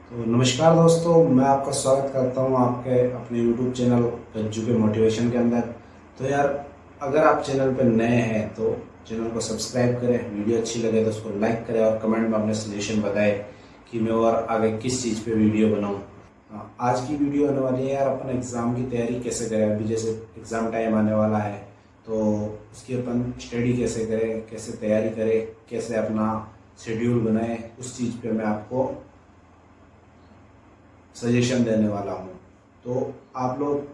तो नमस्कार दोस्तों, मैं आपका स्वागत करता हूं आपके अपने YouTube चैनल गज्जू के मोटिवेशन के अंदर। तो यार, अगर आप चैनल पर नए हैं तो चैनल को सब्सक्राइब करें, वीडियो अच्छी लगे तो उसको लाइक करें और कमेंट में अपने सजेशन बताएं कि मैं और आगे किस चीज़ पे वीडियो बनाऊं। आज की वीडियो होने वाली है यार, अपन एग्ज़ाम की तैयारी कैसे करें। अभी जैसे एग्ज़ाम टाइम आने वाला है तो उसकी अपन स्टडी कैसे करें, कैसे तैयारी करें, कैसे अपना शेड्यूल बनाएं, उस चीज़ पे मैं आपको सजेशन देने वाला हूँ। तो आप लोग,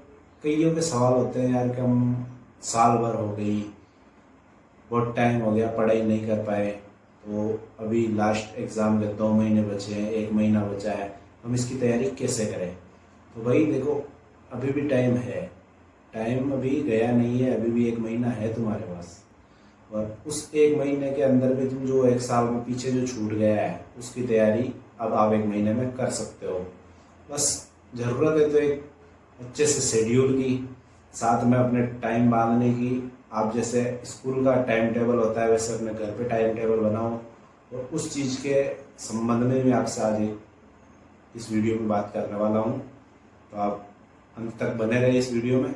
कईयों के सवाल होते हैं यार कि हम साल भर हो गई, बहुत टाइम हो गया, पढ़ाई नहीं कर पाए, तो अभी लास्ट एग्ज़ाम के 2 महीने बचे हैं, 1 महीना बचा है, हम इसकी तैयारी कैसे करें। तो भाई देखो, अभी भी टाइम है, टाइम अभी गया नहीं है, अभी भी 1 महीना है तुम्हारे पास। और उस 1 महीने के अंदर भी तुम जो 1 साल में पीछे जो छूट गया है उसकी तैयारी अब आप 1 महीने में कर सकते हो। बस ज़रूरत है तो एक अच्छे से शेड्यूल की, साथ में अपने टाइम बांधने की। आप जैसे स्कूल का टाइम टेबल होता है वैसे अपने घर पे टाइम टेबल बनाओ। और उस चीज़ के संबंध में मैं आपसे आज इस वीडियो में बात करने वाला हूँ, तो आप अंत तक बने रहे इस वीडियो में।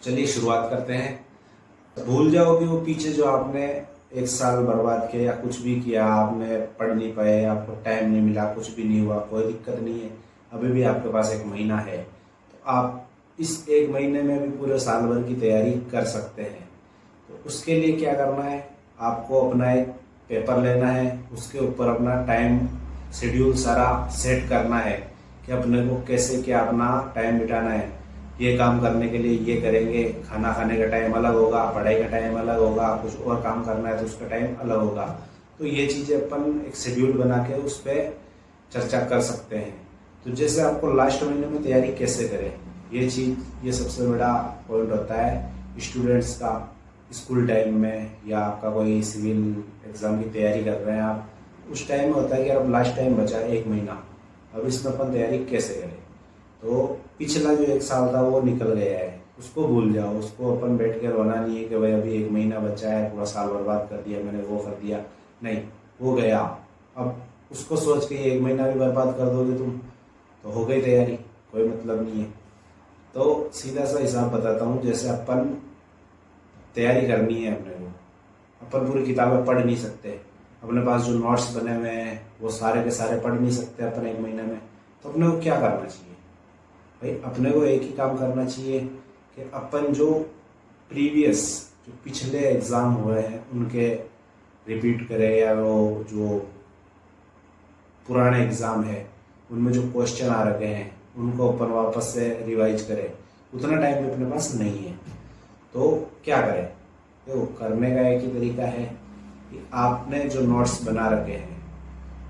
चलिए शुरुआत करते हैं। भूल जाओ कि वो पीछे जो आपने 1 साल बर्बाद किया या कुछ भी किया, आपने पढ़ नहीं पाए, आपको टाइम नहीं मिला, कुछ भी नहीं हुआ, कोई दिक्कत नहीं है। अभी भी आपके पास 1 महीना है, तो आप इस 1 महीने में भी पूरे साल भर की तैयारी कर सकते हैं। तो उसके लिए क्या करना है, आपको अपना एक पेपर लेना है, उसके ऊपर अपना टाइम शेड्यूल सारा सेट करना है कि अपने को कैसे क्या अपना टाइम बिताना है। ये काम करने के लिए ये करेंगे, खाना खाने का टाइम अलग होगा, पढ़ाई का टाइम अलग होगा, कुछ और काम करना है तो उसका टाइम अलग होगा। तो ये चीज़ें अपन एक शेड्यूल बना के उस पर चर्चा कर सकते हैं। तो जैसे आपको लास्ट महीने में तैयारी कैसे करें, ये सबसे बड़ा पॉइंट होता है स्टूडेंट्स का। स्कूल टाइम में या आपका कोई सिविल एग्ज़ाम की तैयारी कर रहे हैं आप, उस टाइम में होता है कि अब लास्ट टाइम बचा है 1 महीना, अब इसमें अपन तैयारी कैसे करें। तो पिछला जो 1 साल था वो निकल गया है, उसको भूल जाओ। उसको अपन बैठ के रोना नहीं है कि भाई अभी 1 महीना बचा है, पूरा साल बर्बाद कर दिया मैंने, वो कर दिया। नहीं, वो गया। अब उसको सोच के ये 1 महीना भी बर्बाद कर दोगे तुम तो हो गई तैयारी, कोई मतलब नहीं है। तो सीधा सा हिसाब बताता हूँ। जैसे अपन तैयारी करनी है अपने को, अपन पूरी किताबें पढ़ नहीं सकते, अपने पास जो नोट्स बने हुए हैं वो सारे के सारे पढ़ नहीं सकते अपन 1 महीने में। तो अपने को क्या करना चाहिए भाई, अपने को एक ही काम करना चाहिए कि अपन जो प्रीवियस, जो पिछले एग्ज़ाम हुए हैं उनके रिपीट करें, या वो जो पुराने एग्ज़ाम है उनमें जो क्वेश्चन आ रखे हैं उनको अपन वापस से रिवाइज करें। उतना टाइम भी अपने पास नहीं है, तो क्या करें। देखो, करने का एक ही तरीका है कि आपने जो नोट्स बना रखे हैं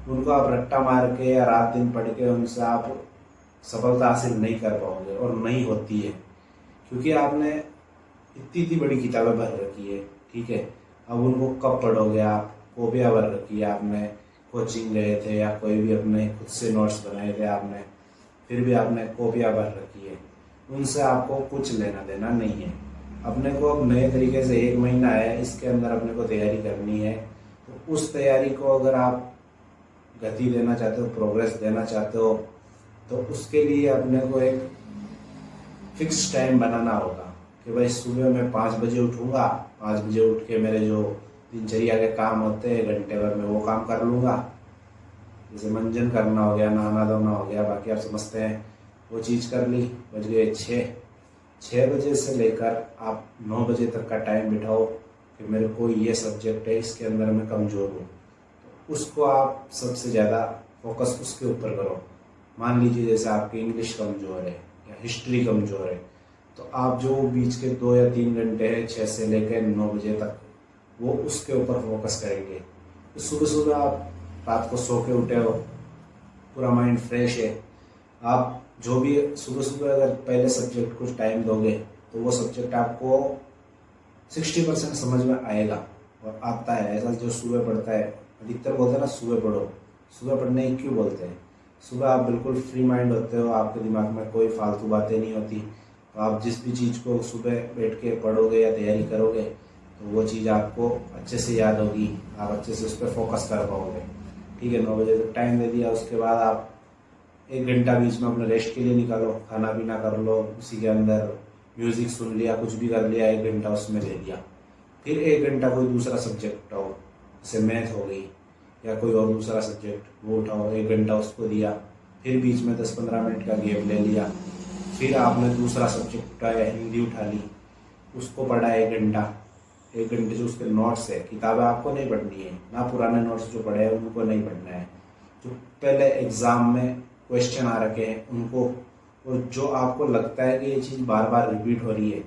उनको आप रट्टा मार के या रात दिन पढ़ के उनसे आप सफलता हासिल नहीं कर पाओगे, और नहीं होती है, क्योंकि आपने इतनी इतनी बड़ी किताबें भर रखी है। ठीक है, अब उनको कब पढ़ोगे आप, कॉपियाँ भर रखी है आपने, कोचिंग गए थे या कोई भी अपने खुद से नोट्स बनाए थे आपने, फिर भी आपने कॉपियाँ भर रखी है, उनसे आपको कुछ लेना देना नहीं है। अपने को अब नए तरीके से 1 महीना है, इसके अंदर अपने को तैयारी करनी है। तो उस तैयारी को अगर आप गति देना चाहते हो, प्रोग्रेस देना चाहते हो, तो उसके लिए अपने को एक फिक्स टाइम बनाना होगा कि भाई सुबह मैं 5 बजे उठूँगा, 5 बजे उठ के मेरे जो दिनचर्या के काम होते हैं घंटे भर में वो काम कर लूँगा। जैसे मंजन करना हो गया, नहाना धोना हो गया, बाकी आप समझते हैं, वो चीज़ कर ली। बज गए 6 बजे से लेकर आप 9 बजे तक का टाइम बिठाओ कि मेरे को ये सब्जेक्ट है, इसके अंदर मैं कमज़ोर हूँ, उसको आप सबसे ज़्यादा फोकस उसके ऊपर करो। मान लीजिए जैसे आपकी इंग्लिश कमज़ोर है या हिस्ट्री कमज़ोर है, तो आप जो बीच के 2 या 3 घंटे हैं 6 से लेकर 9 बजे तक, वो उसके ऊपर फोकस करेंगे। तो सुबह सुबह आप रात को सो के उठे हो, पूरा माइंड फ्रेश है, आप जो भी सुबह सुबह अगर पहले सब्जेक्ट कुछ टाइम दोगे तो वो सब्जेक्ट आपको 60% समझ में आएगा और आता है। ऐसा जो सुबह पढ़ता है, अधिकतर बोलते हैं ना सुबह पढ़ो, सुबह पढ़ने ही क्यों बोलते हैं, सुबह आप बिल्कुल फ्री माइंड होते हो, आपके दिमाग में कोई फालतू बातें नहीं होती, तो आप जिस भी चीज़ को सुबह बैठ के पढ़ोगे या तैयारी करोगे तो वो चीज़ आपको अच्छे से याद होगी, आप अच्छे से उस पर फोकस कर पाओगे। ठीक है, 9 बजे तक टाइम दे दिया, उसके बाद आप 1 घंटा बीच में अपने रेस्ट के लिए निकालो, खाना पीना कर लो, उसी के अंदर म्यूज़िक सुन लिया, कुछ भी कर लिया, 1 घंटा उसमें दे दिया। फिर 1 घंटा कोई दूसरा सब्जेक्ट हो, जैसे मैथ हो गई या कोई और दूसरा सब्जेक्ट, वो उठाओ, 1 घंटा उसको दिया। फिर बीच में 10-15 मिनट का गैप ले लिया। फिर आपने दूसरा सब्जेक्ट उठाया, हिंदी उठा ली, उसको पढ़ा 1 घंटा। 1 घंटे जो उसके नोट्स है, किताबें आपको नहीं पढ़नी है ना, पुराने नोट्स जो पढ़े हैं उनको नहीं पढ़ना है, जो पहले एग्ज़ाम में क्वेश्चन आ रखे हैं उनको, और जो आपको लगता है कि ये चीज़ बार बार रिपीट हो रही है,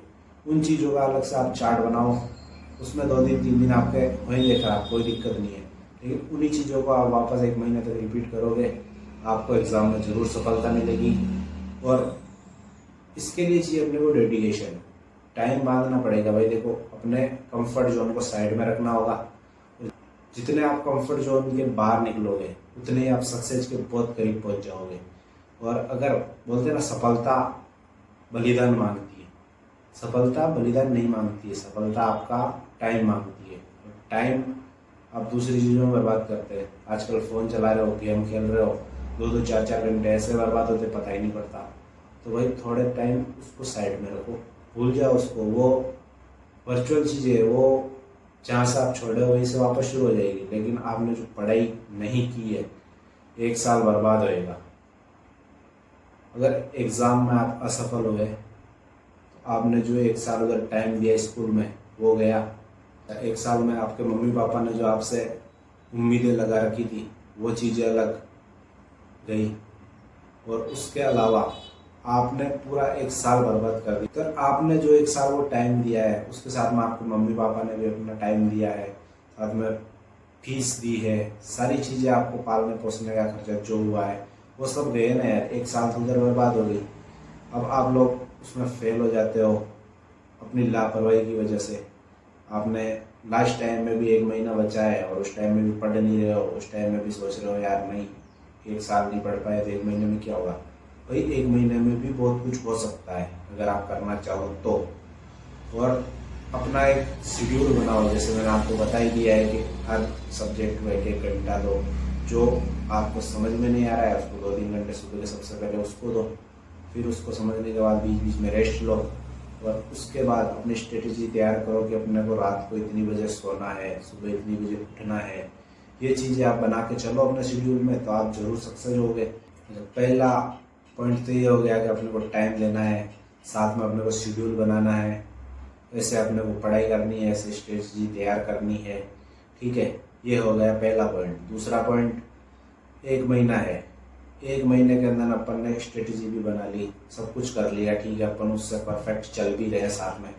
उन चीज़ों का अलग से आप चार्ट बनाओ। उसमें 2 दिन 3 दिन आपके होंगे खराब, कोई दिक्कत नहीं है, लेकिन उन्हीं चीज़ों को आप वापस 1 महीने तक रिपीट करोगे, आपको एग्ज़ाम में ज़रूर सफलता मिलेगी। और इसके लिए चाहिए अपने को डेडिकेशन, टाइम बांधना पड़ेगा भाई। देखो, अपने कंफर्ट जोन को साइड में रखना होगा। जितने आप कंफर्ट जोन के बाहर निकलोगे उतने ही आप सक्सेस के बहुत करीब पहुंच जाओगे। और अगर बोलते हैं ना, सफलता बलिदान मांगती है, सफलता बलिदान नहीं मांगती है, सफलता आपका टाइम मांगती है। टाइम आप दूसरी चीज़ों में बर्बाद करते हैं, आजकल फ़ोन चला रहे हो, गेम खेल रहे हो, 2-2 4-4 घंटे ऐसे बर्बाद होते पता ही नहीं पड़ता। तो भाई थोड़े टाइम उसको साइड में रखो, भूल जाओ उसको। वो वर्चुअल चीज़ें, वो जहाँ से आप छोड़े हो वहीं से वापस शुरू हो जाएगी, लेकिन आपने जो पढ़ाई नहीं की है, 1 साल बर्बाद होएगा। अगर एग्ज़ाम में आप असफल हुए तो आपने जो 1 साल अगर टाइम दिया स्कूल में वो गया। 1 साल में आपके मम्मी पापा ने जो आपसे उम्मीदें लगा रखी थी वो चीज़ें अलग गई, और उसके अलावा आपने पूरा 1 साल बर्बाद कर दी। तो आपने जो 1 साल वो टाइम दिया है, उसके साथ में आपके मम्मी पापा ने भी अपना टाइम दिया है, साथ में फीस दी है, सारी चीज़ें आपको पालने पोसने का खर्चा जो हुआ है वो सब गए ना यार। 1 साल तो उधर बर्बाद हो गई। अब आप लोग उसमें फेल हो जाते हो अपनी लापरवाही की वजह से। आपने लास्ट टाइम में भी 1 महीना बचा है और उस टाइम में भी पढ़ नहीं रहे हो, उस टाइम में भी सोच रहे हो यार नहीं, 1 साल नहीं पढ़ पाए तो 1 महीने में क्या होगा। भाई 1 महीने में भी बहुत कुछ हो सकता है अगर आप करना चाहो तो। और अपना एक शेड्यूल बनाओ, जैसे मैंने आपको बता ही दिया है कि हर सब्जेक्ट में 1-1 घंटा दो। जो आपको समझ में नहीं आ रहा है उसको 2-3 घंटे सुबह के सबसे पहले उसको दो, फिर उसको समझने के बाद बीच बीच में रेस्ट लो, और उसके बाद अपनी स्ट्रेटेजी तैयार करो कि अपने को रात को इतनी बजे सोना है, सुबह इतनी बजे उठना है। ये चीज़ें आप बना के चलो अपने शेड्यूल में, तो आप जरूर सक्सेस होगे। पहला पॉइंट तो ये हो गया कि अपने को टाइम देना है, साथ में अपने को शेड्यूल बनाना है, ऐसे अपने को पढ़ाई करनी है, ऐसे स्ट्रेटजी तैयार करनी है। ठीक है, ये हो गया पहला पॉइंट। दूसरा पॉइंट, 1 महीना है, 1 महीने के अंदर अपन ने स्ट्रेटजी भी बना ली, सब कुछ कर लिया, ठीक है, अपन उससे परफेक्ट चल भी रहे साथ में,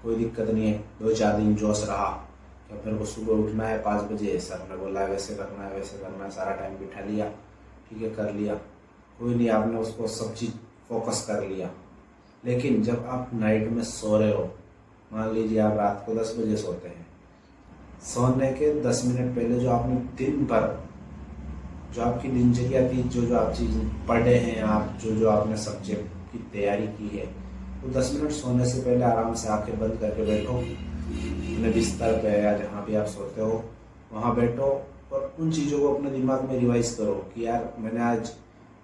कोई दिक्कत नहीं है। 2-4 दिन जोश रहा कि अपने को सुबह उठना है 5 बजे, सर ने बोला है वैसे करना है वैसे करना है, सारा टाइम बिठा लिया, ठीक है, कर लिया, कोई नहीं, आपने उसको सब चीज़ फोकस कर लिया। लेकिन जब आप नाइट में सो रहे हो, मान लीजिए आप रात को 10 बजे सोते हैं, सोने के 10 मिनट पहले जो आपने दिन भर जो आपकी दिनचर्या थी, जो आप चीज़ पढ़े हैं, आप जो आपने सब्जेक्ट की तैयारी की है, वो 10 मिनट सोने से पहले आराम से आंखें बंद करके बैठो, अपने बिस्तर पे या जहाँ भी आप सोते हो वहाँ बैठो, और उन चीज़ों को अपने दिमाग में रिवाइज करो कि यार मैंने आज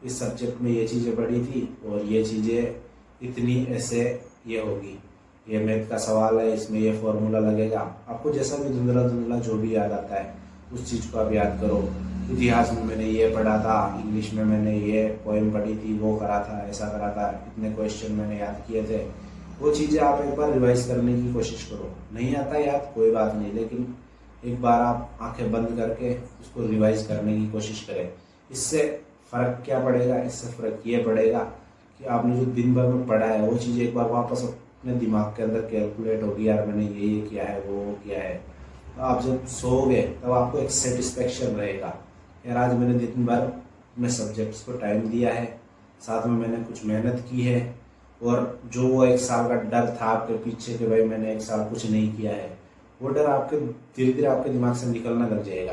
इस सब्जेक्ट में ये चीज़ें पढ़ी थी और ये चीज़ें इतनी ऐसे ये होगी, ये मैथ का सवाल है, इसमें ये फॉर्मूला लगेगा। आपको जैसा भी धुंधला धुंधला जो भी याद आता है उस चीज़ को आप याद करो। इतिहास में मैंने ये पढ़ा था, इंग्लिश में मैंने ये पोएम पढ़ी थी, वो करा था, ऐसा करा था, इतने क्वेश्चन मैंने याद किए थे। वो चीज़ें आप एक बार रिवाइज करने की कोशिश करो। नहीं आता याद कोई बात नहीं, लेकिन एक बार आप आंखें बंद करके उसको रिवाइज करने की कोशिश करें। इससे फ़र्क क्या पड़ेगा? इससे फ़र्क ये पड़ेगा कि आपने जो दिन भर में पढ़ा है वो चीज़ एक बार वापस अपने दिमाग के अंदर कैलकुलेट होगी, यार मैंने ये किया है, वो किया है। तो आप जब सोओगे तब आपको एक सेटिस्फेक्शन रहेगा, यार आज मैंने दिन भर अपने सब्जेक्ट्स को टाइम दिया है, साथ में मैंने कुछ मेहनत की है, और जो वो 1 साल का डर था आपके पीछे कि भाई मैंने 1 साल कुछ नहीं किया है, वो डर आपके धीरे धीरे आपके दिमाग से निकलने लग जाएगा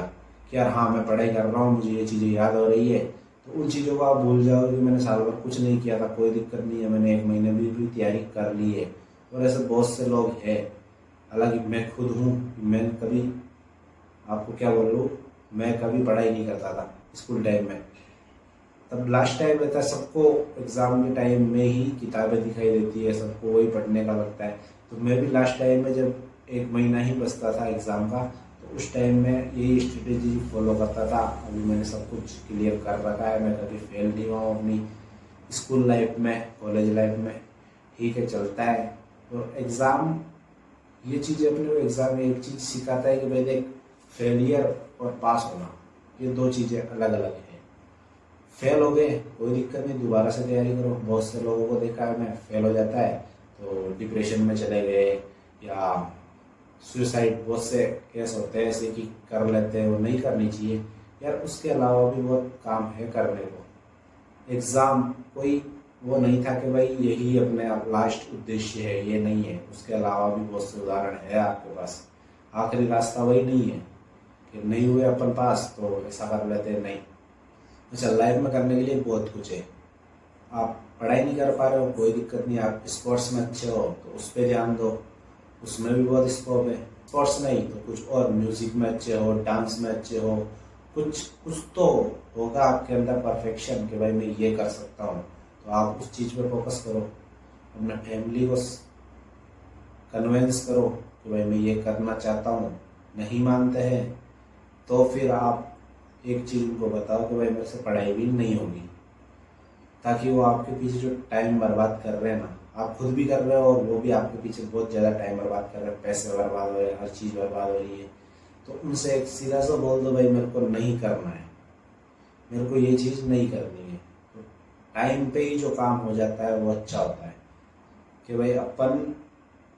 कि यार हाँ मैं पढ़ाई कर रहा हूँ, मुझे ये चीज़ें याद हो रही है। तो उन चीज़ों को आप भूल जाओगे कि मैंने साल भर कुछ नहीं किया था, कोई दिक्कत नहीं है, मैंने 1 महीने भी तैयारी कर ली है। और ऐसे बहुत से लोग हैं, हालांकि मैं खुद हूँ, मैं कभी आपको क्या बोलूँ, मैं कभी पढ़ाई नहीं करता था स्कूल टाइम में, तब लास्ट टाइम रहता है, सबको एग्ज़ाम के टाइम में ही किताबें दिखाई देती है, सबको वही पढ़ने का लगता है। तो मैं भी लास्ट टाइम में जब 1 महीना ही बचता था एग्ज़ाम का, तो उस टाइम में यही स्ट्रेटेजी फॉलो करता था। अभी मैंने सब कुछ क्लियर कर रखा है, मैं कभी फेल नहीं हुआ हूँ अपनी स्कूल लाइफ में, कॉलेज लाइफ में। ठीक है, चलता है। तो एग्ज़ाम, ये चीज़ अपने को एग्ज़ाम में एक चीज़ सिखाता है कि भाई देख, फेलियर और पास होना ये 2 चीज़ें अलग अलग हैं। फेल हो गए कोई दिक्कत नहीं, दोबारा से तैयारी करो। बहुत से लोगों को देखा है मैं, फेल हो जाता है तो डिप्रेशन में चले गए, या सुसाइड, बहुत से केस होते हैं ऐसे कि कर लेते हैं, वो नहीं करनी चाहिए यार। उसके अलावा भी बहुत काम है करने को। एग्ज़ाम कोई वो नहीं था कि भाई यही अपने लास्ट उद्देश्य है, ये नहीं है। उसके अलावा भी बहुत से उदाहरण है आपके पास। आखिरी रास्ता वही नहीं है कि नहीं हुए अपन पास तो ऐसा कर लेते हैं, नहीं। अच्छा, लाइफ में करने के लिए बहुत कुछ है। आप पढ़ाई नहीं कर पा रहे हो, कोई दिक्कत नहीं, आप स्पोर्ट्स में अच्छे हो तो उस पर ध्यान दो, उसमें भी बहुत स्कोप है। स्पोर्ट्स नहीं तो कुछ और, म्यूजिक में अच्छे हो, डांस में अच्छे हो, कुछ तो होगा आपके अंदर परफेक्शन कि भाई मैं ये कर सकता हूँ। तो आप उस चीज़ पे फोकस करो, अपने फैमिली को कन्विंस करो कि भाई मैं ये करना चाहता हूँ। नहीं मानते हैं तो फिर आप एक चीज़ उनको बताओ कि भाई मेरे से पढ़ाई भी नहीं होगी, ताकि वो आपके पीछे जो टाइम बर्बाद कर रहे हैं ना, आप खुद भी कर रहे हो और वो भी आपके पीछे बहुत ज़्यादा टाइम बर्बाद कर रहे हैं, पैसे बर्बाद हो रहे हैं, हर चीज़ बर्बाद हो रही है। तो उनसे एक सीधा सा बोल दो, भाई मेरे को नहीं करना है, मेरे को ये चीज़ नहीं करनी है। तो टाइम पे ही जो काम हो जाता है वो अच्छा होता है कि भाई अपन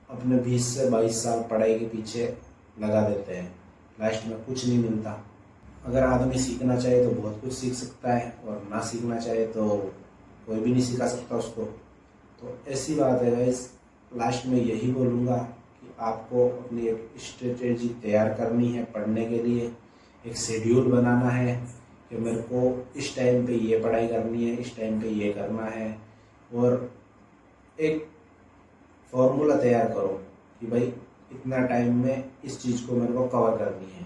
अपने 20 से 22 साल पढ़ाई के पीछे लगा देते हैं, लास्ट में कुछ नहीं मिलता। अगर आदमी सीखना चाहे तो बहुत कुछ सीख सकता है, और ना सीखना चाहे तो कोई भी नहीं सिखा सकता उसको। तो ऐसी बात है गाइस, लास्ट में यही बोलूँगा कि आपको अपनी एक स्ट्रेटेजी तैयार करनी है पढ़ने के लिए। एक शेड्यूल बनाना है कि मेरे को इस टाइम पे ये पढ़ाई करनी है, इस टाइम पे ये करना है। और एक फॉर्मूला तैयार करो कि भाई इतना टाइम में इस चीज़ को मेरे को कवर करनी है।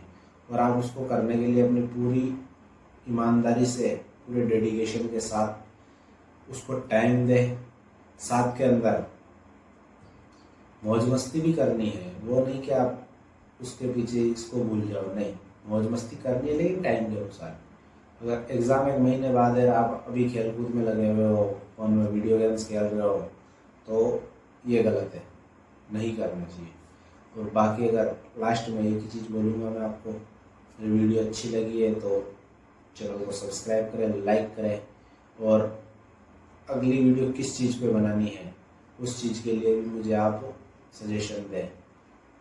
और आप उसको करने के लिए अपनी पूरी ईमानदारी से, पूरे डेडिकेशन के साथ उसको टाइम दें। साथ के अंदर मौज मस्ती भी करनी है, वो नहीं कि आप उसके पीछे इसको भूल जाओ, नहीं, मौज मस्ती करनी है लेकिन टाइम के अनुसार। अगर एग्ज़ाम 1 महीने बाद है, आप अभी खेल कूद में लगे हुए हो, फोन में वीडियो गेम्स खेल रहे हो, तो ये गलत है, नहीं करना चाहिए। और बाकी अगर लास्ट में एक ही चीज़ बोलूँगा मैं आपको, वीडियो अच्छी लगी है तो चैनल को सब्सक्राइब करें, लाइक करें, और अगली वीडियो किस चीज़ पे बनानी है उस चीज़ के लिए भी मुझे आप सजेशन दें।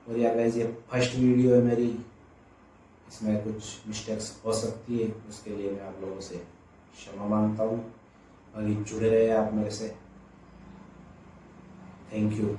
और यार गाइस, ये फर्स्ट वीडियो है मेरी, इसमें कुछ मिस्टेक्स हो सकती है, उसके लिए मैं आप लोगों से क्षमा मांगता हूँ। अभी जुड़े रहे आप मेरे से। Thank you.